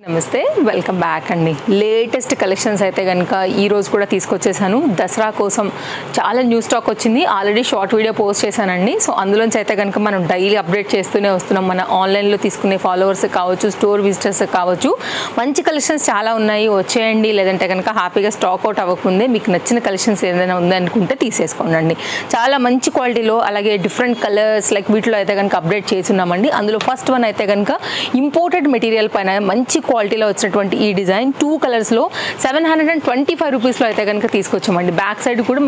నమస్తే welcome back అండి. Latest collections అయితే కనుక ఈరోజు కూడా తీసుకొచ్చేసాను. దసరా కోసం చాలా న్యూ స్టాక్ వచ్చింది. ఆల్రెడీ షార్ట్ వీడియో పోస్ట్ చేశానండి. సో అందులోంచి అయితే కనుక మనం డైలీ అప్డేట్ చేస్తూనే వస్తున్నాం. మన ఆన్లైన్లో తీసుకునే ఫాలోవర్స్ కావచ్చు, స్టోర్ విజిటర్స్ కావచ్చు, మంచి కలెక్షన్స్ చాలా ఉన్నాయి, వచ్చేయండి. లేదంటే కనుక హ్యాపీగా స్టాక్ అవుట్ అవ్వకముందే మీకు నచ్చిన కలెక్షన్స్ ఏదైనా ఉందనుకుంటే తీసేసుకోండి. చాలా మంచి క్వాలిటీలో అలాగే డిఫరెంట్ కలర్స్ లైక్ వీటిలో అయితే కనుక అప్డేట్ చేస్తున్నామండి. అందులో ఫస్ట్ వన్ అయితే కనుక ఇంపోర్టెడ్ మెటీరియల్ పైన మంచి క్వాలిటీలో వచ్చినటువంటి ఈ డిజైన్ 2 కలర్స్లో 725 రూపీస్లో అయితే కనుక తీసుకొచ్చామండి. బ్యాక్ సైడ్ కూడా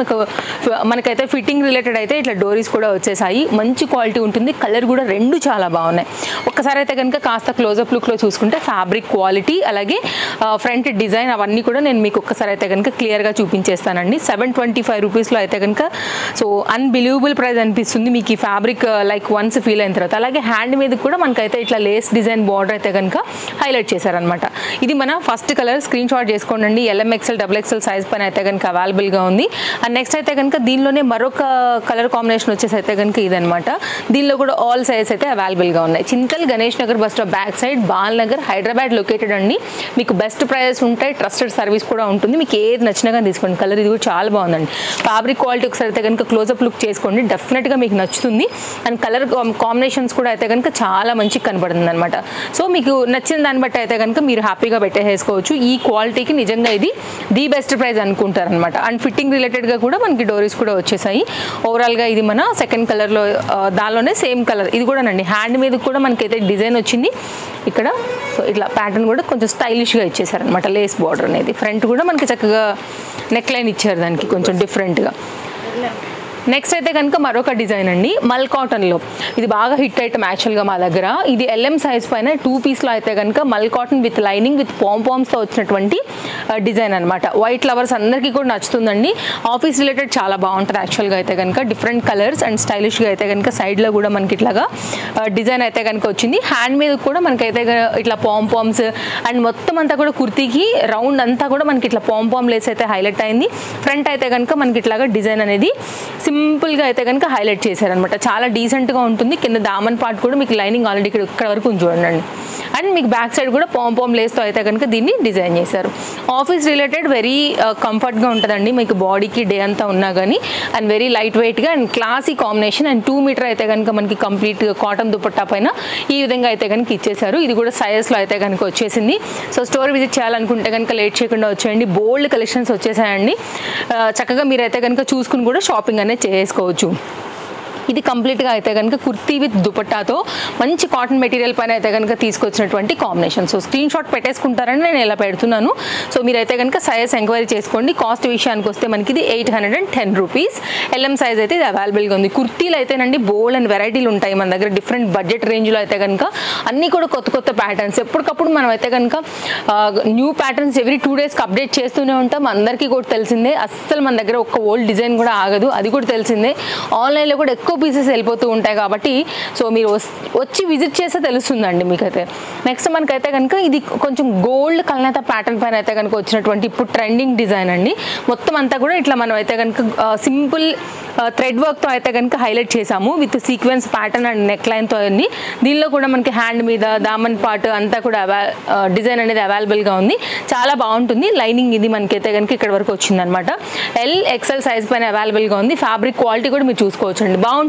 మనకైతే ఫిట్టింగ్ రిలేటెడ్ అయితే ఇట్లా డోరీస్ కూడా వచ్చేసాయి. మంచి క్వాలిటీ ఉంటుంది. కలర్ కూడా రెండు చాలా బాగున్నాయి. ఒక్కసారి అయితే కనుక కాస్త క్లోజప్ లుక్లో చూసుకుంటే ఫ్యాబ్రిక్ క్వాలిటీ అలాగే ఫ్రంట్ డిజైన్ అవన్నీ కూడా నేను మీకు ఒక్కసారి అయితే కనుక క్లియర్గా చూపించేస్తానండి. 725 రూపీస్లో అయితే కనుక సో అన్బిలీవబుల్ ప్రైస్ అనిపిస్తుంది మీకు ఈ ఫ్యాబ్రిక్ లైక్ వన్స్ ఫీల్ అయిన తర్వాత. అలాగే హ్యాండ్ మీద కూడా మనకైతే ఇట్లా లేస్ డిజైన్ బార్డర్ అయితే కనుక హైలైట్ చేశారనమాట. ఇది మన ఫస్ట్ కలర్. స్క్రీన్ షాట్ చేసుకోండి. LMXL XXL సైజ్ పైన అయితే కనుక అవైలబుల్గా ఉంది. అండ్ నెక్స్ట్ అయితే కనుక దీనిలోనే మరొక కలర్ కాంబినేషన్ వచ్చేసి అయితే కనుక ఇదనమాట. దీనిలో కూడా ఆల్ సైజ్ అయితే అవైలబుల్గా ఉన్నాయి. Chintal Ganesh Nagar bus stop back side Bal Nagar Hyderabad located అండి. మీకు బెస్ట్ ప్రైజెస్ ఉంటాయి, ట్రస్టెడ్ సర్వీస్ కూడా ఉంటుంది. మీకు ఏది నచ్చినా కానీ తీసుకోండి. కలర్ ఇది కూడా చాలా బాగుందండి. ఫ్యాబ్రిక్ క్వాలిటీ ఒకసారి అయితే కనుక క్లోజప్ లుక్ చేసుకోండి, డెఫినెట్గా మీకు నచ్చుతుంది. అండ్ కలర్ కాంబినేషన్స్ కూడా అయితే కనుక చాలా మంచిగా కనబడుతుంది అనమాట. సో మీకు నచ్చిన దాన్ని బట్టి అయితే కనుక మీరు హ్యాపీగా పెట్టేసుకోవచ్చు. ఈ క్వాలిటీకి నిజంగా ఇది ది బెస్ట్ ప్రైస్ అనుకుంటారనమాట. అండ్ ఫిట్టింగ్ రిలేటెడ్గా కూడా మనకి డోరీస్ కూడా వచ్చేసాయి. ఓవరాల్గా ఇది మన సెకండ్ కలర్లో దానిలోనే సేమ్ కలర్ ఇది కూడా అండి. హ్యాండ్ మీద కూడా మనకైతే డిజైన్ వచ్చింది ఇక్కడ. సో ఇట్లా ప్యాటర్న్ కూడా కొంచెం స్టైలిష్గా ఇచ్చేసారనమాట. లేస్ బార్డర్ అనేది ఫ్రంట్ కూడా మనకి చక్కగా నెక్ లైన్ ఇచ్చారు దానికి కొంచెం డిఫరెంట్గా. నెక్స్ట్ అయితే కనుక మరొక డిజైన్ అండి. మల్ కాటన్లో ఇది బాగా హిట్ ఐటమ్ యాక్చువల్గా మా దగ్గర. ఇది LM సైజ్ పైన 2 పీస్లో అయితే కనుక మల్ కాటన్ విత్ లైనింగ్ విత్ పాంపామ్స్తో వచ్చినటువంటి డిజైన్ అనమాట. వైట్ లవర్స్ అందరికీ కూడా నచ్చుతుందండి. ఆఫీస్ రిలేటెడ్ చాలా బాగుంటుంది యాక్చువల్గా అయితే కనుక. డిఫరెంట్ కలర్స్ అండ్ స్టైలిష్గా అయితే కనుక సైడ్లో కూడా మనకి ఇట్లాగా డిజైన్ అయితే కనుక వచ్చింది. హ్యాండ్ మీద కూడా మనకైతే ఇట్లా పాంపామ్స్ అండ్ మొత్తం అంతా కూడా కుర్తీకి రౌండ్ అంతా కూడా మనకి ఇట్లా పాంపామ్ లేస్ అయితే హైలైట్ అయింది. ఫ్రంట్ అయితే కనుక మనకి ఇట్లాగా డిజైన్ అనేది సింపుల్గా అయితే కనుక హైలైట్ చేశారనమాట. చాలా డీసెంట్గా ఉంటుంది. కింద దామన్ పార్ట్ కూడా మీకు లైనింగ్ ఆల్రెడీ ఇక్కడ వరకు చూడండి. అండ్ మీకు బ్యాక్ సైడ్ కూడా పాంపామ్ లేస్తో అయితే కనుక దీన్ని డిజైన్ చేశారు. ఆఫీస్ రిలేటెడ్ వెరీ కంఫర్ట్గా ఉంటుందండి మీకు బాడీకి డే అంతా ఉన్నా కానీ. అండ్ వెరీ లైట్ వెయిట్గా and classy combination. And 2 metre అయితే కనుక మనకి కంప్లీట్ కాటన్ దుపట్టా పైన ఈ విధంగా అయితే కనుక ఇచ్చేసారు. ఇది కూడా సైజెస్లో అయితే కనుక వచ్చేసింది. సో స్టోర్ విజిట్ చేయాలనుకుంటే కనుక లేట్ చేయకుండా వచ్చేయండి. బోల్డ్ కలెక్షన్స్ వచ్చేసాయండి. చక్కగా మీరైతే కనుక చూసుకుని కూడా షాపింగ్ అనేది చేసుకోవచ్చు. ఇది కంప్లీట్గా అయితే కనుక కుర్తీ విత్ దుపట్టాతో మంచి కాటన్ మెటీరియల్ పైన అయితే కనుక తీసుకొచ్చినటువంటి కాంబినేషన్. సో స్క్రీన్ షాట్ పెట్టేసుకుంటారని నేను ఇలా పెడుతున్నాను. సో మీరైతే కనుక సైజ్ ఎంక్వైరీ చేసుకోండి. కాస్ట్ విషయానికి వస్తే మనకి ఇది 810 రూపీస్. LM సైజ్ అయితే ఇది అవైలబుల్గా ఉంది. కుర్తీలు అయితేనండి బోల్డ్ అండ్ వెరైటీలు ఉంటాయి మన దగ్గర. డిఫరెంట్ బడ్జెట్ రేంజ్లో అయితే కనుక అన్నీ కూడా కొత్త ప్యాటర్న్స్. ఎప్పటికప్పుడు మనం అయితే కనుక న్యూ ప్యాటర్న్స్ ఎవ్రీ 2 డేస్కి అప్డేట్ చేస్తూనే ఉంటాం. అందరికీ కూడా తెలిసిందే. అస్సలు మన దగ్గర ఒక్క ఓల్డ్ డిజైన్ కూడా ఆగదు, అది కూడా తెలిసిందే. ఆన్లైన్లో కూడా ఎక్కువ పీసెస్ వెళ్ళిపోతూ ఉంటాయి కాబట్టి సో మీరు వచ్చి విజిట్ చేస్తే తెలుస్తుందండి మీకైతే. నెక్స్ట్ మనకైతే కనుక ఇది కొంచెం గోల్డ్ కల్నేత ప్యాటర్న్ పైన అయితే కనుక వచ్చినటువంటి ఇప్పుడు ట్రెండింగ్ డిజైన్ అండి. మొత్తం అంతా కూడా ఇట్లా మనం అయితే కనుక సింపుల్ థ్రెడ్ వర్క్తో అయితే కనుక హైలైట్ చేసాము with sequence pattern and neck లైన్తో అన్ని. దీనిలో కూడా మనకి హ్యాండ్ మీద దామన్ పార్ట్ అంతా కూడా డిజైన్ అనేది అవైలబుల్గా ఉంది. చాలా బాగుంటుంది. లైనింగ్ ఇది మనకైతే కనుక ఇక్కడ వరకు వచ్చిందనమాట. LXL సైజ్ పైన అవైలబుల్గా ఉంది. ఫ్యాబ్రిక్ క్వాలిటీ కూడా మీరు చూసుకోవచ్చండి, బాగుంటుంది.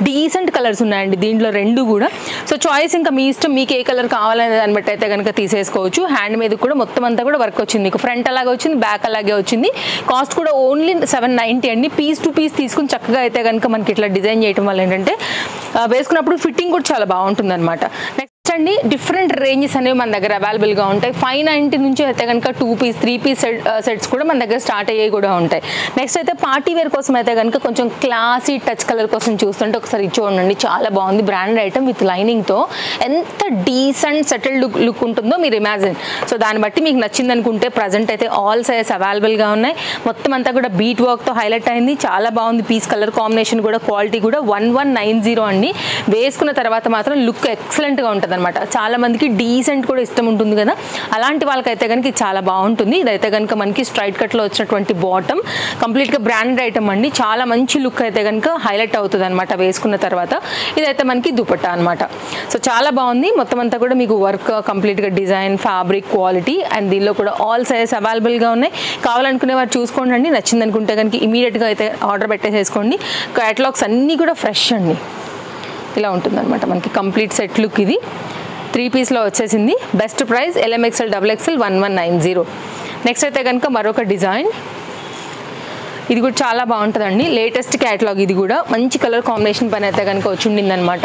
డీసెంట్ కలర్స్ ఉన్నాయండి దీంట్లో రెండు కూడా. సో చాయిస్ ఇంకా మీ ఇష్టం, మీకు ఏ కలర్ కావాలనే దాన్ని బట్టి అయితే కనుక తీసేసుకోవచ్చు. హ్యాండ్ మీద కూడా మొత్తం అంతా కూడా వర్క్ వచ్చింది. మీకు ఫ్రంట్ అలాగే వచ్చింది, బ్యాక్ అలాగే వచ్చింది. కాస్ట్ కూడా ఓన్లీ 790 అండి. పీస్ టు పీస్ తీసుకుని చక్కగా అయితే కనుక మనకి ఇట్లా డిజైన్ చేయడం వల్ల ఏంటంటే వేసుకున్నప్పుడు ఫిట్టింగ్ కూడా చాలా బాగుంటుంది అనమాట. అండి డిఫరెంట్ రేంజెస్ అనేవి మన దగ్గర అవైలబుల్గా ఉంటాయి. 590 నుంచి అయితే కనుక 2 పీస్ 3 పీస్ సెట్స్ కూడా మన దగ్గర స్టార్ట్ అయ్యేవి కూడా ఉంటాయి. నెక్స్ట్ అయితే పార్టీ వేర్ కోసం అయితే కనుక కొంచెం క్లాసీ టచ్ కలర్ కోసం చూస్తుంటే ఒకసారి చూడండి. చాలా బాగుంది. బ్రాండెడ్ ఐటమ్ విత్ లైనింగ్తో ఎంత డీసెంట్ సెటిల్డ్ లుక్ ఉంటుందో మీరు ఇమాజిన్. సో దాన్ని బట్టి మీకు నచ్చింది అనుకుంటే ప్రజెంట్ అయితే ఆల్ సైజెస్ అవైలబుల్గా ఉన్నాయి. మొత్తం అంతా కూడా బీట్ వర్క్తో హైలైట్ అయింది. చాలా బాగుంది. పీస్ కలర్ కాంబినేషన్ కూడా క్వాలిటీ కూడా 1190 అండి. వేసుకున్న తర్వాత మాత్రం లుక్ ఎక్సలెంట్గా ఉంటుంది. అనమాట. చాలా మందికి డీసెంట్ కూడా ఇష్టం ఉంటుంది కదా, అలాంటి వాళ్ళకైతే కనుక ఇది చాలా బాగుంటుంది. ఇదైతే కనుక మనకి స్ట్రైట్ కట్లో వచ్చినటువంటి బాటమ్, కంప్లీట్గా బ్రాండెడ్ ఐటమ్ అండి. చాలా మంచి లుక్ అయితే కనుక హైలైట్ అవుతుంది అనమాట వేసుకున్న తర్వాత. ఇదైతే మనకి దుపట్టా అనమాట. సో చాలా బాగుంది. మొత్తం అంతా కూడా మీకు వర్క్, కంప్లీట్గా డిజైన్, ఫ్యాబ్రిక్, క్వాలిటీ అండ్ దీనిలో కూడా ఆల్ సైజెస్ అవైలబుల్గా ఉన్నాయి. కావాలనుకునే వారు చూసుకోండి అండి. నచ్చింది అనుకుంటే కనుక ఇమీడియట్గా అయితే ఆర్డర్ పెట్టేసేసుకోండి. క్యాటలాగ్స్ అన్నీ కూడా ఫ్రెష్ అండి. ఇలా ఉంటుందన్నమాట మనకి కంప్లీట్ సెట్ లుక్. ఇది 3 పీస్లో వచ్చేసింది. Best price LMXL XXL 1190. Next అయితే కనుక మరొక డిజైన్. ఇది కూడా చాలా బాగుంటుందండి. Latest catalogue. ఇది కూడా మంచి కలర్ కాంబినేషన్ పైన అయితే కనుక వచ్చి ఉండింది అనమాట.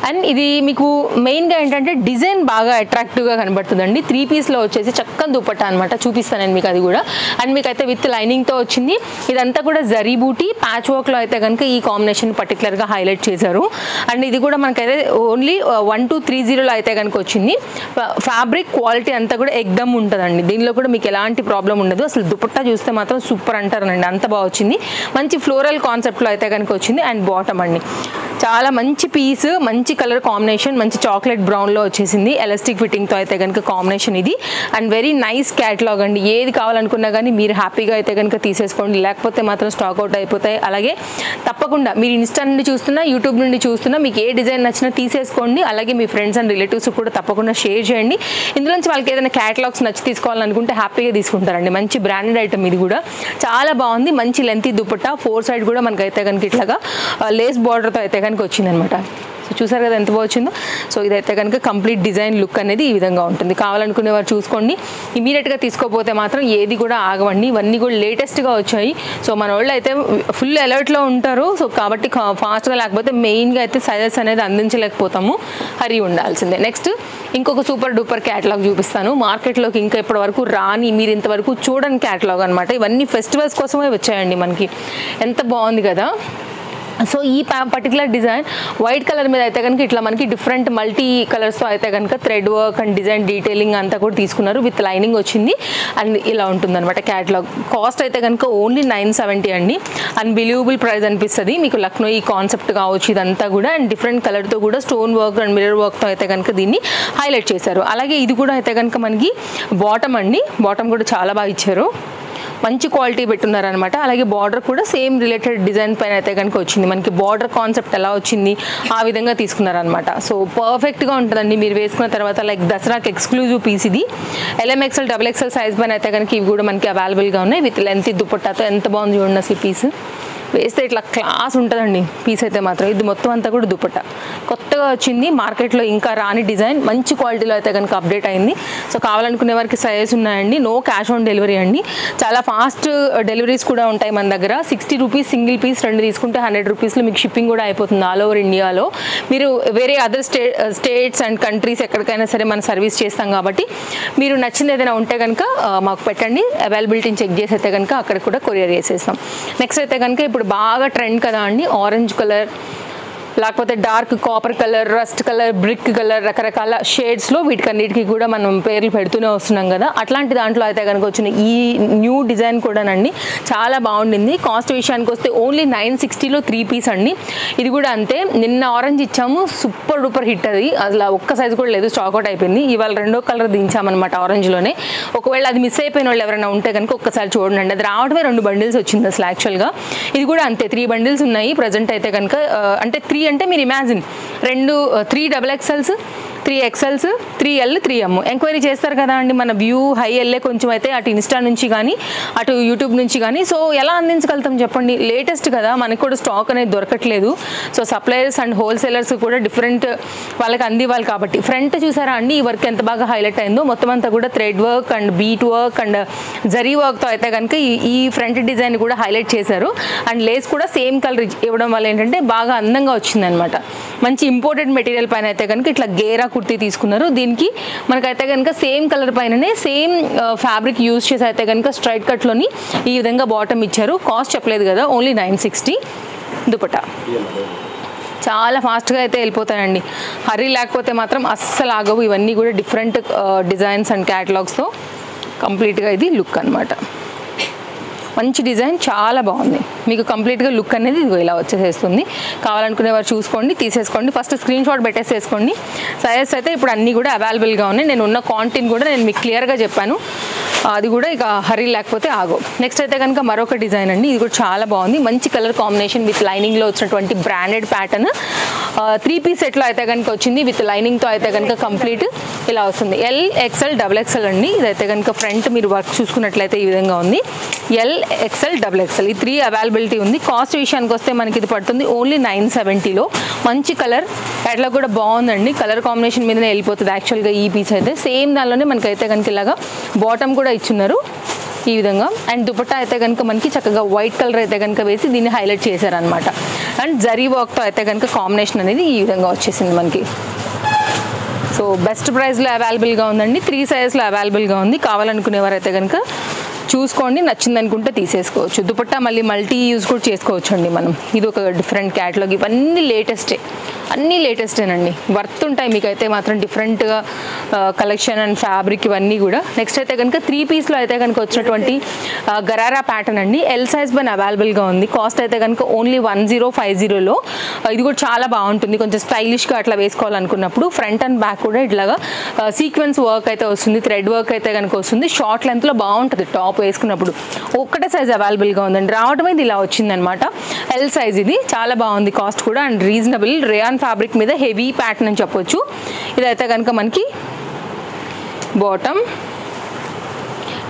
అండ్ ఇది మీకు మెయిన్గా ఏంటంటే డిజైన్ బాగా అట్రాక్టివ్గా కనబడుతుందండి. 3 పీస్లో వచ్చేసి చక్కని దుపట్టా అనమాట. చూపిస్తాను మీకు అది కూడా. అండ్ మీకు అయితే విత్ లైనింగ్తో వచ్చింది. ఇదంతా కూడా జరీ బూటీ ప్యాచ్ వర్క్లో అయితే కనుక ఈ కాంబినేషన్ పర్టికులర్గా హైలైట్ చేశారు. అండ్ ఇది కూడా మనకైతే ఓన్లీ 1230లో అయితే కనుక వచ్చింది. ఫ్యాబ్రిక్ క్వాలిటీ అంతా కూడా ఎగ్దమ్ ఉంటుందండి. దీనిలో కూడా మీకు ఎలాంటి ప్రాబ్లం ఉండదు. అసలు దుపట్టా చూస్తే మాత్రం సూపర్ అంటారండి, అంత బాగా వచ్చింది. మంచి ఫ్లోరల్ కాన్సెప్ట్లో అయితే కనుక వచ్చింది. అండ్ బాటమ్ అండి చాలా మంచి పీస్, మంచి కలర్ కాంబినేషన్, మంచి చాక్లెట్ బ్రౌన్లో వచ్చేసింది. ఎలాస్టిక్ ఫిట్టింగ్తో అయితే కనుక కాంబినేషన్ ఇది. అండ్ వెరీ నైస్ క్యాటలాగ్ అండి. ఏది కావాలనుకున్నా కానీ మీరు హ్యాపీగా అయితే కనుక తీసేసుకోండి, లేకపోతే మాత్రం స్టాక్ అవుట్ అయిపోతాయి. అలాగే తప్పకుండా మీరు ఇన్స్టా నుండి చూస్తున్నా, యూట్యూబ్ నుండి చూస్తున్నా, మీకు ఏ డిజైన్ నచ్చినా తీసేసుకోండి. అలాగే మీ ఫ్రెండ్స్ అండ్ రిలేటివ్స్ కూడా తప్పకుండా షేర్ చేయండి. ఇందులోంచి వాళ్ళకి ఏదైనా క్యాటలాగ్స్ నచ్చి తీసుకోవాలనుకుంటే హ్యాపీగా తీసుకుంటారండి. మంచి బ్రాండెడ్ ఐటమ్. ఇది కూడా చాలా బాగుంది. మంచి లెంతీ దుపట్టా, 4 సైడ్ కూడా మనకైతే కనుక ఇట్లాగా లేస్ బార్డర్తో అయితే కనుక వచ్చిందనమాట. సో చూసారు కదా ఎంత బాగా వచ్చిందో. సో ఇదైతే కనుక కంప్లీట్ డిజైన్ లుక్ అనేది ఈ విధంగా ఉంటుంది. కావాలనుకునే వారు చూసుకోండి. ఇమీడియట్గా తీసుకోకపోతే మాత్రం ఏది కూడా ఆగవండి. ఇవన్నీ కూడా లేటెస్ట్గా వచ్చాయి. సో మన వాళ్ళు అయితే ఫుల్ అలర్ట్లో ఉంటారు. సో కాబట్టి ఫాస్ట్గా, లేకపోతే మెయిన్గా అయితే సైజెస్ అనేది అందించలేకపోతాము. హరి ఉండాల్సిందే. నెక్స్ట్ ఇంకొక సూపర్ డూపర్ క్యాటలాగ్ చూపిస్తాను. మార్కెట్లోకి ఇంకా ఇప్పటి వరకు రాని, మీరు ఇంతవరకు చూడని క్యాటలాగ్ అనమాట. ఇవన్నీ ఫెస్టివల్స్ కోసమే వచ్చాయండి మనకి. ఎంత బాగుంది కదా. సో ఈ పర్టికులర్ డిజైన్ వైట్ కలర్ మీద అయితే కనుక ఇట్లా మనకి డిఫరెంట్ మల్టీ కలర్స్తో అయితే కనుక thread work and design detailing అంతా కూడా తీసుకున్నారు. విత్ లైనింగ్ వచ్చింది. అండ్ ఇలా ఉంటుందన్నమాట క్యాటలాగ్. కాస్ట్ అయితే కనుక ఓన్లీ 970 అండి. అన్బిలీవబుల్ ప్రైస్ అనిపిస్తుంది మీకు. లక్నో ఈ కాన్సెప్ట్ కావచ్చు ఇదంతా కూడా. అండ్ డిఫరెంట్ కలర్తో కూడా స్టోన్ వర్క్ అండ్ మిర్రర్ వర్క్తో అయితే కనుక దీన్ని హైలైట్ చేశారు. అలాగే ఇది కూడా అయితే కనుక మనకి బాటమ్ అండి. బాటమ్ కూడా చాలా బాగా ఇచ్చారు. మంచి క్వాలిటీ పెట్టున్నారనమాట. అలాగే బార్డర్ కూడా సేమ్ రిలేటెడ్ డిజైన్ పైన అయితే కనుక వచ్చింది. మనకి బార్డర్ కాన్సెప్ట్ ఎలా వచ్చింది ఆ విధంగా తీసుకున్నారనమాట. సో పర్ఫెక్ట్గా ఉంటుందండి మీరు వేసుకున్న తర్వాత. లైక్ దసరాకి ఎక్స్క్లూజివ్ పీస్ ఇది. LMXL XXL సైజ్ పైన అయితే కనుక ఇవి కూడా మనకి అవైలబుల్గా ఉన్నాయి. విత్ లెంత్ దుపట్టాతో ఎంత బాగుంది చూడండి అసలు పీస్. వేస్తే ఇట్లా క్లాస్ ఉంటుందండి పీస్ అయితే మాత్రం. ఇది మొత్తం అంతా కూడా దుపట్టా కొత్తగా వచ్చింది. మార్కెట్లో ఇంకా రాని డిజైన్, మంచి క్వాలిటీలో అయితే కనుక అప్డేట్ అయింది. సో కావాలనుకునే వారికి సైజెస్ ఉన్నాయండి. నో క్యాష్ ఆన్ డెలివరీ అండి. చాలా ఫాస్ట్ డెలివరీస్ కూడా ఉంటాయి మన దగ్గర. 60 రూపీస్ సింగిల్ పీస్, 2 తీసుకుంటే 100 రూపీస్లో మీకు షిప్పింగ్ కూడా అయిపోతుంది ఆల్ ఓవర్ ఇండియాలో. మీరు వేరే అదర్ స్టేట్స్ అండ్ కంట్రీస్ ఎక్కడికైనా సరే మనం సర్వీస్ చేస్తాం కాబట్టి మీరు నచ్చింది ఏదైనా ఉంటే కనుక మాకు పెట్టండి. అవైలబిలిటీని చెక్ చేసి అయితే కనుక అక్కడ కూడా కొరియర్ చేసేస్తాం. నెక్స్ట్ అయితే కనుక ఇప్పుడు బాగా ట్రెండ్ కదా అండి ఆరెంజ్ కలర్, లేకపోతే dark copper colour, rust colour, brick colour, రకరకాల షేడ్స్లో వీటికన్నిటికీ కూడా మనం పేర్లు పెడుతూనే వస్తున్నాం కదా. అట్లాంటి దాంట్లో అయితే కనుక వచ్చిన ఈ న్యూ డిజైన్ కూడానండి చాలా బాగుండింది. కాస్ట్ విషయానికి వస్తే ఓన్లీ 960లో 3 పీస్ అండి. ఇది కూడా అంతే. నిన్న ఆరెంజ్ ఇచ్చాము, సూపర్ డూపర్ హిట్. అది అసలు ఒక్క సైజు కూడా లేదు, స్టాక్ అవుట్ అయిపోయింది. ఇవాళ రెండో కలర్ దించామన్నమాట ఆరెంజ్లోనే. ఒకవేళ అది మిస్ అయిపోయిన వాళ్ళు ఎవరైనా ఉంటే కనుక ఒక్కసారి చూడండి. అది రావడమే 2 బండిల్స్ వచ్చింది అసలు యాక్చువల్గా. ఇది కూడా అంతే 3 బండిల్స్ ఉన్నాయి ప్రజెంట్ అయితే కనుక. అంటే 3 అంటే మీరు imagine 3 XXLs, 3 XLs, 3L, 3M. Enquiry చేస్తారు కదా అండి మన వ్యూ హై ఎల్లే కొంచెం అయితే అటు ఇన్స్టా నుంచి కానీ అటు యూట్యూబ్ నుంచి కానీ. సో ఎలా అందించగలుగుతాం చెప్పండి. లేటెస్ట్ కదా, మనకి కూడా స్టాక్ అనేది దొరకట్లేదు. సో సప్లయర్స్ అండ్ హోల్సేలర్స్ కూడా డిఫరెంట్ వాళ్ళకి అందివ్వాలి కాబట్టి. ఫ్రంట్ చూసారా అండి ఈ వర్క్ ఎంత బాగా హైలైట్ అయిందో. మొత్తం అంతా కూడా thread work and bead work and zari వర్క్తో అయితే కనుక ఈ ఫ్రంట్ డిజైన్ కూడా హైలైట్ చేశారు. అండ్ లేస్ కూడా సేమ్ కలర్ ఇవ్వడం వల్ల ఏంటంటే బాగా అందంగా వచ్చిందనమాట. మంచి ఇంపోర్టెడ్ మెటీరియల్ పైన అయితే కనుక ఇట్లా గేరా కుర్తీ తీసుకున్నారు. దీనికి మనకైతే కనుక సేమ్ కలర్ పైననే సేమ్ ఫ్యాబ్రిక్ యూజ్ చేసి అయితే కనుక స్ట్రైట్ కట్లోని ఈ విధంగా బాటమ్ ఇచ్చారు. కాస్ట్ చెప్పలేదు కదా, ఓన్లీ 960. దుపట్టా చాలా ఫాస్ట్గా అయితే వెళ్ళిపోతాయండి. హరీ లేకపోతే మాత్రం అస్సలు ఆగవు. ఇవన్నీ కూడా డిఫరెంట్ డిజైన్స్ అండ్ క్యాటలాగ్స్తో కంప్లీట్గా ఇది లుక్ అనమాట. మంచి డిజైన్, చాలా బాగుంది. మీకు కంప్లీట్గా లుక్ అనేది ఇదిగో ఇలా వచ్చేసేస్తుంది. కావాలనుకునే వారు చూసుకోండి, తీసేసుకోండి. ఫస్ట్ స్క్రీన్ షాట్ పెట్టేసేసుకోండి. సైజెస్ అయితే ఇప్పుడు అన్నీ కూడా అవైలబుల్గా ఉన్నాయి. నేను ఉన్న క్వాంటిటీని కూడా నేను మీకు క్లియర్గా చెప్పాను. అది కూడా ఇక హరీ లేకపోతే ఆగో. నెక్స్ట్ అయితే కనుక మరొక డిజైన్ అండి. ఇది కూడా చాలా బాగుంది. మంచి కలర్ కాంబినేషన్ విత్ లైనింగ్లో వచ్చినటువంటి బ్రాండెడ్ ప్యాటర్న్. 3 పీస్ సెట్లో అయితే కనుక వచ్చింది. విత్ లైనింగ్తో అయితే కనుక కంప్లీట్ ఇలా వస్తుంది. LXL XXL అండి. ఇదైతే కనుక ఫ్రంట్ మీరు వర్క్ చూసుకున్నట్లయితే ఈ విధంగా ఉంది. LXL XXL ఈ 3 అవైలబిలిటీ ఉంది. కాస్ట్ విషయానికి వస్తే మనకి ఇది పడుతుంది ఓన్లీ 970లో. మంచి కలర్ అట్లా కూడా బాగుందండి. కలర్ కాంబినేషన్ మీదనే వెళ్ళిపోతుంది యాక్చువల్గా ఈ పీస్ అయితే. సేమ్ దానిలోనే మనకైతే కనుక ఇలాగా బాటమ్ కూడా ఇచ్చున్నారు ఈ విధంగా. అండ్ దుపట్టా అయితే కనుక మనకి చక్కగా వైట్ కలర్ అయితే కనుక వేసి దీన్ని హైలైట్ చేశారనమాట. అండ్ జరీ వర్క్తో అయితే కనుక కాంబినేషన్ అనేది ఈ విధంగా వచ్చేసింది మనకి. సో బెస్ట్ ప్రైస్లో అవైలబుల్గా ఉందండి. 3 సైజెస్లో అవైలబుల్గా ఉంది. కావాలనుకునేవారు అయితే కనుక చూసుకోండి, నచ్చింది అనుకుంటే తీసేసుకోవచ్చు. దుపట్టా మళ్ళీ మల్టీ యూజ్ కూడా చేసుకోవచ్చు అండి మనం. ఇది ఒక డిఫరెంట్ క్యాటలాగ్. ఇవన్నీ లేటెస్టే, అన్నీ లేటెస్టేనండి. వర్త్ ఉంటాయి మీకైతే మాత్రం డిఫరెంట్గా కలెక్షన్ అండ్ ఫ్యాబ్రిక్ ఇవన్నీ కూడా. నెక్స్ట్ అయితే కనుక 3 పీస్లో అయితే కనుక వచ్చినటువంటి గరారా ప్యాటర్న్ అండి. ఎల్ సైజ్ పైన అవైలబుల్గా ఉంది. కాస్ట్ అయితే కనుక ఓన్లీ 1050లో. ఇది కూడా చాలా బాగుంటుంది. కొంచెం స్టైలిష్గా అట్లా వేసుకోవాలనుకున్నప్పుడు ఫ్రంట్ అండ్ బ్యాక్ కూడా ఇట్లాగా సీక్వెన్స్ వర్క్ అయితే వస్తుంది, థ్రెడ్ వర్క్ అయితే కనుక వస్తుంది. షార్ట్ లెంత్లో బాగుంటుంది టాప్ వేసుకున్నప్పుడు. ఒక్కటే సైజ్ అవైలబుల్గా ఉందండి. రావడం ఇది ఇలా వచ్చిందనమాట. ఎల్ సైజ్ ఇది చాలా బాగుంది. కాస్ట్ కూడా అండ్ రీజనబుల్. రేయాన్ ఫ్యాబ్రిక్ మీద హెవీ ప్యాటర్న్ అని చెప్పొచ్చు. ఇదైతే కనుక మనకి బాటమ్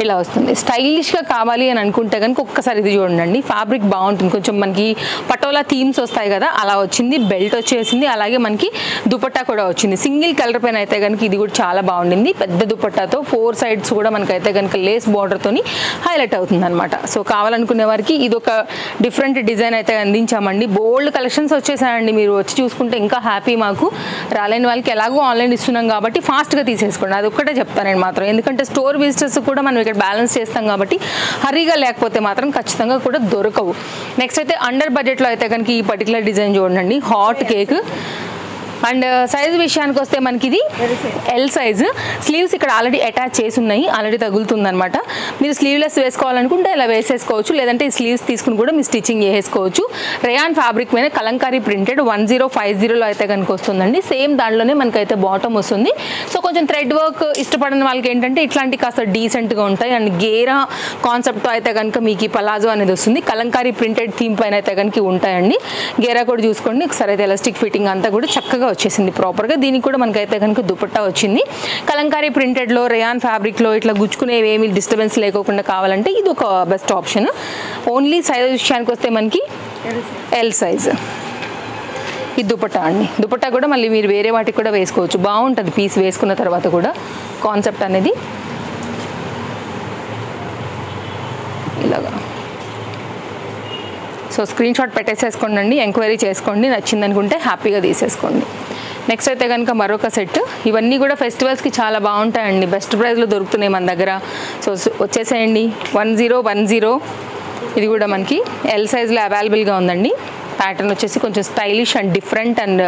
ఇలా వస్తుంది. స్టైలిష్గా కావాలి అని అనుకుంటే కనుక ఒక్కసారి ఇది చూడండి. ఫ్యాబ్రిక్ బాగుంటుంది. కొంచెం మనకి పటోలా థీమ్స్ వస్తాయి కదా, అలా వచ్చింది. బెల్ట్ వచ్చేసింది. అలాగే మనకి దుపట్టా కూడా వచ్చింది. సింగిల్ కలర్ పైన అయితే కనుక ఇది కూడా చాలా బాగుండింది. పెద్ద దుపట్టాతో 4 సైడ్స్ కూడా మనకైతే కనుక లేస్ బార్డర్తోని హైలైట్ అవుతుంది అనమాట. సో కావాలనుకునే వారికి ఇది ఒక డిఫరెంట్ డిజైన్ అయితే అందించామండి. బోల్డ్ కలెక్షన్స్ వచ్చేసాయండి. మీరు వచ్చి చూసుకుంటే ఇంకా హ్యాపీ. మాకు రాలేని వాళ్ళకి ఎలాగో ఆన్లైన్ ఇస్తున్నాం కాబట్టి ఫాస్ట్గా తీసేసుకోండి. అది ఒక్కటే చెప్తాను నేను మాత్రం. ఎందుకంటే స్టోర్ విజిటర్స్ కూడా మనం ఇక్కడ బ్యాలెన్స్ చేస్తాం కాబట్టి హరీగా లేకపోతే మాత్రం ఖచ్చితంగా కూడా దొరకవు. నెక్స్ట్ అయితే అండర్ బడ్జెట్లో అయితే కనుక ఈ పర్టికులర్ డిజైన్ చూడండి. Hot cake. అండ్ సైజ్ విషయానికి వస్తే మనకి ఇది ఎల్ సైజు. స్లీవ్స్ ఇక్కడ ఆల్రెడీ అటాచ్ చేసి ఉన్నాయి, ఆల్రెడీ తగులుతుంది అనమాట. మీరు స్లీవ్లెస్ వేసుకోవాలనుకుంటే ఇలా వేసేసుకోవచ్చు, లేదంటే ఈ స్లీవ్స్ తీసుకుని కూడా మీరు స్టిచ్చింగ్ చేసేసుకోవచ్చు. రేయాన్ ఫ్యాబ్రిక్ మీద కలంకారీ ప్రింటెడ్ 1050లో అయితే కనుక వస్తుందండి. సేమ్ దాంట్లోనే మనకైతే బాటమ్ వస్తుంది. సో కొంచెం థ్రెడ్ వర్క్ ఇష్టపడిన వాళ్ళకి ఏంటంటే ఇట్లాంటి కాస్త డీసెంట్గా ఉంటాయి. అండ్ గేరా కాన్సెప్ట్తో అయితే కనుక మీకు ఈ పలాజో అనేది వస్తుంది. కలంకారీ ప్రింటెడ్ థీమ్ పైన అయితే కనుక ఉంటాయండి. గేరా కూడా చూసుకోండి ఒకసారి. అయితే ఎలాస్టిక్ ఫిట్టింగ్ అంతా కూడా చక్కగా వచ్చేసింది ప్రాపర్గా. దీనికి కూడా మనకైతే కనుక దుపట్టా వచ్చింది. కలంకారీ ప్రింటెడ్లో రేయాన్ ఫ్యాబ్రిక్లో ఇట్లా గుచ్చుకునేవి ఏమీ డిస్టర్బెన్స్ లేకోకుండా కావాలంటే ఇది ఒక బెస్ట్ ఆప్షన్. ఓన్లీ సైజ్ విషయానికి వస్తే మనకి ఎల్ సైజ్. ఇది దుపట్టా అండి. దుపట్టా కూడా మళ్ళీ మీరు వేరే వాటికి కూడా వేసుకోవచ్చు. బాగుంటుంది పీస్ వేసుకున్న తర్వాత కూడా. కాన్సెప్ట్ అనేది ఇలాగా. సో స్క్రీన్ షాట్ పెట్టేసేసుకోండి, ఎంక్వైరీ చేసుకోండి, నచ్చింది అనుకుంటే హ్యాపీగా తీసేసుకోండి. నెక్స్ట్ అయితే కనుక మరొక సెట్. ఇవన్నీ కూడా ఫెస్టివల్స్కి చాలా బాగుంటాయండి. బెస్ట్ ప్రైస్లో దొరుకుతున్నాయి మన దగ్గర. సో వచ్చేసేయండి. 1010. ఇది కూడా మనకి ఎల్ సైజ్లో అవైలబుల్గా ఉందండి. ప్యాటర్న్ వచ్చేసి కొంచెం స్టైలిష్ అండ్ డిఫరెంట్ అండ్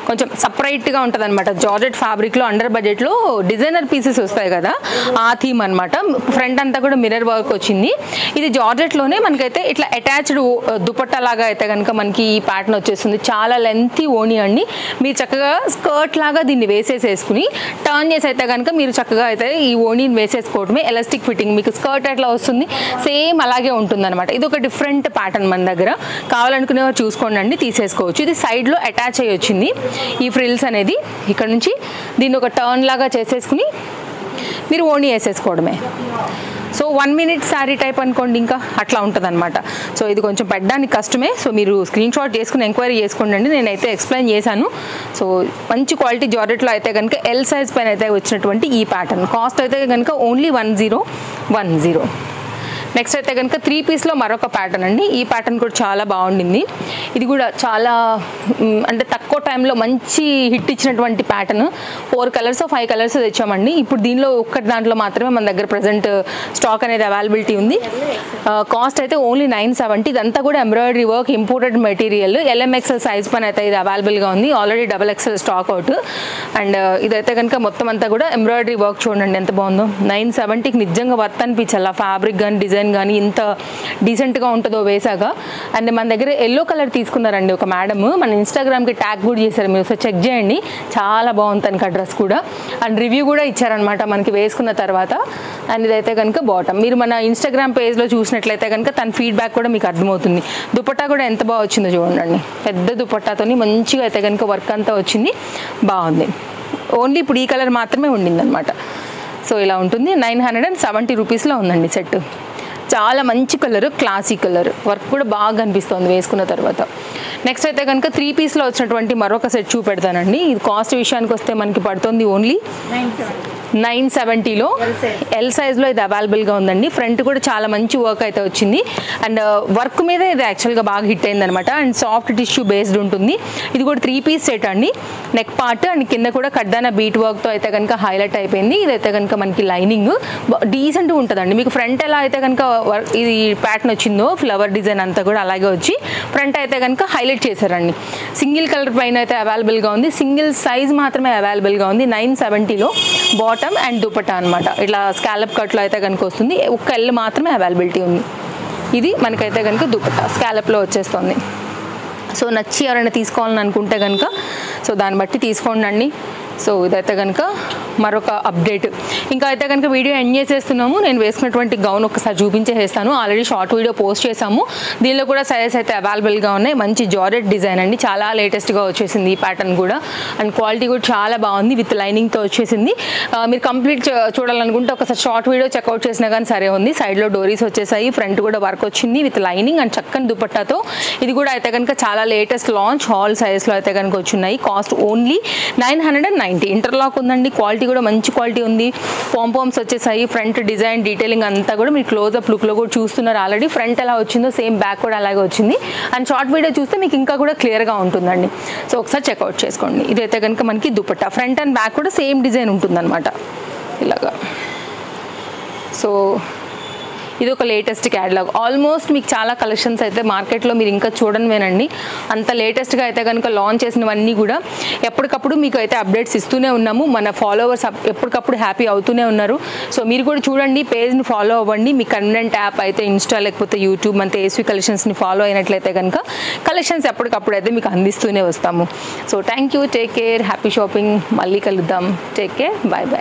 కొంచెం సపరేట్గా ఉంటుంది అనమాట. జార్జెట్ ఫ్యాబ్రిక్లో అండర్ బడ్జెట్లో డిజైనర్ పీసెస్ వస్తాయి కదా, ఆ థీమ్ అనమాట. ఫ్రంట్ అంతా కూడా మిర్రర్ వర్క్ వచ్చింది. ఇది జార్జెట్లోనే మనకైతే ఇట్లా అటాచ్డ్ దుపట్టా లాగా అయితే కనుక మనకి ఈ ప్యాటర్న్ వచ్చేస్తుంది. చాలా లెంతీ ఓణి అండి. మీరు చక్కగా స్కర్ట్ లాగా దీన్ని వేసేసుకుని టర్న్ చేసి అయితే కనుక మీరు చక్కగా అయితే ఈ ఓణిని వేసేసుకోవడమే. ఎలాస్టిక్ ఫిట్టింగ్ మీకు స్కర్ట్ ఎట్లా వస్తుంది సేమ్ అలాగే ఉంటుంది అనమాట. ఇది ఒక డిఫరెంట్ ప్యాటర్న్ మన దగ్గర. కావాలనుకునేవారు చూసుకోండి, తీసేసుకోవచ్చు. ఇది సైడ్లో అటాచ్ అయ్యి వచ్చింది ఈ ఫ్రిల్స్ అనేది. ఇక్కడ నుంచి దీన్ని ఒక టర్న్ లాగా చేసేసుకుని మీరు ఓణి వేసేసుకోవడమే. సో 1 minute శారీ టైప్ అనుకోండి, ఇంకా అట్లా ఉంటుంది అనమాట. సో ఇది కొంచెం పెట్టడానికి కష్టమే. సో మీరు స్క్రీన్ షాట్ చేసుకుని ఎంక్వైరీ చేసుకోండి. నేనైతే ఎక్స్ప్లెయిన్ చేశాను. సో మంచి క్వాలిటీ జార్జెట్లో అయితే కనుక ఎల్ సైజ్ పైన అయితే వచ్చినటువంటి ఈ ప్యాటర్న్. కాస్ట్ అయితే కనుక ఓన్లీ 1010. నెక్స్ట్ అయితే కనుక 3 పీస్లో మరొక ప్యాటర్న్ అండి. ఈ ప్యాటర్న్ కూడా చాలా బాగుండింది. ఇది కూడా చాలా అంటే తక్కువ టైంలో మంచి హిట్ ఇచ్చినటువంటి ప్యాటర్న్. 4 colours 5 colours తెచ్చామండి. ఇప్పుడు దీనిలో ఒక్కటి దాంట్లో మాత్రమే మన దగ్గర ప్రజెంట్ స్టాక్ అనేది అవైలబిలిటీ ఉంది. కాస్ట్ అయితే ఓన్లీ 970. ఇదంతా కూడా embroidery work, imported material. LMXL size పైన అయితే ఇది అవైలబుల్గా ఉంది. Already XXL stock out. And ఇదైతే కనుక మొత్తం అంతా కూడా ఎంబ్రాయిడరీ వర్క్ చూడండి ఎంత బాగుందో. 970కి నిజంగా వర్త్ అనిపించాలి. ఆ ఫ్యాబ్రిక్ కానీ డిజైన్ కానీ ఇంత డీసెంట్గా ఉంటుందో వేసాక. అండ్ మన దగ్గర ఎల్లో కలర్ తీసుకున్నారండి ఒక మేడమ్. మన ఇన్స్టాగ్రామ్కి ట్యాగ్ కూడా చేశారు, మీరు ఒకసారి చెక్ చేయండి. చాలా బాగుంది తనకి ఆ డ్రెస్ కూడా. అండ్ రివ్యూ కూడా ఇచ్చారనమాట మనకి వేసుకున్న తర్వాత. అండ్ ఇదైతే కనుక బాటమ్. మీరు మన ఇన్స్టాగ్రామ్ పేజ్లో చూసినట్లయితే కనుక తన ఫీడ్బ్యాక్ కూడా మీకు అర్థమవుతుంది. దుపట్టా కూడా ఎంత బాగా వచ్చిందో చూడండి. పెద్ద దుపట్టాతోని మంచిగా అయితే కనుక వర్క్ అంతా వచ్చింది, బాగుంది. ఓన్లీ ఇప్పుడు ఈ కలర్ మాత్రమే ఉండింది అనమాట. సో ఇలా ఉంటుంది. 970 రూపీస్లో ఉందండి సెట్. చాలా మంచి కలర్, క్లాసీ కలర్, వర్క్ కూడా బాగా అనిపిస్తుంది వేసుకున్న తర్వాత. నెక్స్ట్ అయితే కనుక 3 పీస్లో వచ్చినటువంటి మరొక సెట్ చూపెడతానండి. ఇది కాస్ట్ విషయానికి వస్తే మనకి పడుతుంది ఓన్లీ 970లో. ఎల్ సైజ్లో ఇది అవైలబుల్గా ఉందండి. ఫ్రంట్ కూడా చాలా మంచి వర్క్ అయితే వచ్చింది. అండ్ వర్క్ మీద ఇది యాక్చువల్గా బాగా హిట్ అయింది అనమాట. అండ్ సాఫ్ట్ టిష్యూ బేస్డ్ ఉంటుంది. ఇది కూడా 3 పీస్ సెట్ అండి. నెక్ పార్ట్ అండ్ కింద కూడా కడ్డాన బీట్ వర్క్తో అయితే కనుక హైలైట్ అయిపోయింది. ఇదైతే కనుక మనకి లైనింగ్ డీసెంట్గా ఉంటుందండి. మీకు ఫ్రంట్ ఎలా అయితే కనుక ఇది ప్యాటర్న్ వచ్చిందో ఫ్లవర్ డిజైన్ అంతా కూడా అలాగే వచ్చి ఫ్రంట్ అయితే కనుక హైలైట్ చేశారండి. సింగిల్ కలర్ పైన అయితే అవైలబుల్గా ఉంది. సింగిల్ సైజ్ మాత్రమే అవైలబుల్గా ఉంది. 970లో బాటమ్ అండ్ దుపట్టా అనమాట. ఇట్లా స్కాలప్ కట్లో అయితే కనుక వస్తుంది. ఒక్క ఎల్ మాత్రమే అవైలబిలిటీ ఉంది. ఇది మనకైతే కనుక దుపట్టా స్కాలప్లో వచ్చేస్తుంది. సో నచ్చి ఎవరైనా తీసుకోవాలని అనుకుంటే కనుక సో దాన్ని బట్టి తీసుకోండి. సో ఇదైతే కనుక మరొక అప్డేట్. ఇంకా అయితే కనుక వీడియో ఎండ్ చేసేస్తున్నాము. నేను వేసుకున్నటువంటి గౌన్ ఒకసారి చూపించేస్తాను. ఆల్రెడీ షార్ట్ వీడియో పోస్ట్ చేసాము. దీనిలో కూడా సైజెస్ అయితే అవైలబుల్గా ఉన్నాయి. మంచి జార్జెట్ డిజైన్ అండి, చాలా లేటెస్ట్గా వచ్చేసింది ఈ ప్యాటర్న్ కూడా. అండ్ క్వాలిటీ కూడా చాలా బాగుంది, విత్ లైనింగ్తో వచ్చేసింది. మీరు కంప్లీట్ చూడాలనుకుంటే ఒకసారి షార్ట్ వీడియో చెక్అవుట్ చేసినా కానీ సరే ఉంది. సైడ్లో డోరీస్ వచ్చేసాయి, ఫ్రంట్ కూడా వర్క్ వచ్చింది విత్ లైనింగ్ అండ్ చక్కని దుపట్టాతో. ఇది కూడా అయితే కనుక చాలా లేటెస్ట్ లాంచ్ హాల్ సైజ్లో అయితే కనుక వచ్చున్నాయి. Cost only 990. ఇంటర్లాక్ ఉందండి. క్వాలిటీ కూడా మంచి క్వాలిటీ ఉంది. పాంపామ్స్ వచ్చేసాయి. ఫ్రంట్ డిజైన్ డీటెయిలింగ్ అంతా కూడా మీరు క్లోజ్అప్ లుక్లో కూడా చూస్తున్నారు ఆల్రెడీ. ఫ్రంట్ ఎలా వచ్చిందో సేమ్ బ్యాక్ కూడా అలాగే వచ్చింది. అండ్ షార్ట్ వీడియో చూస్తే మీకు ఇంకా కూడా క్లియర్గా ఉంటుందండి. సో ఒకసారి చెక్అవుట్ చేసుకోండి. ఇదైతే కనుక మనకి దుపట్టా, ఫ్రంట్ అండ్ బ్యాక్ కూడా సేమ్ డిజైన్ ఉంటుందన్నమాట ఇలాగా. సో ఇది ఒక లేటెస్ట్ క్యాటలాగ్. ఆల్మోస్ట్ మీకు చాలా కలెక్షన్స్ అయితే మార్కెట్లో మీరు ఇంకా చూడనివేనండి. అంత లేటెస్ట్గా అయితే కనుక లాంచ్ చేసినవన్నీ కూడా ఎప్పటికప్పుడు మీకు అయితే అప్డేట్స్ ఇస్తూనే ఉన్నాము. మన ఫాలోవర్స్ ఎప్పటికప్పుడు హ్యాపీ అవుతూనే ఉన్నారు. సో మీరు కూడా చూడండి, పేజ్ని ఫాలో అవ్వండి. మీ కన్వెంట్ యాప్ అయితే ఇన్స్టా లేకపోతే యూట్యూబ్ మన ఏస్వి కలెక్షన్స్ని ఫాలో అయినట్లయితే కనుక కలెక్షన్స్ ఎప్పటికప్పుడు అయితే మీకు అందిస్తూనే వస్తాము. So thank you, take care, happy shopping. మళ్ళీ కలుద్దాం. Take care, bye bye.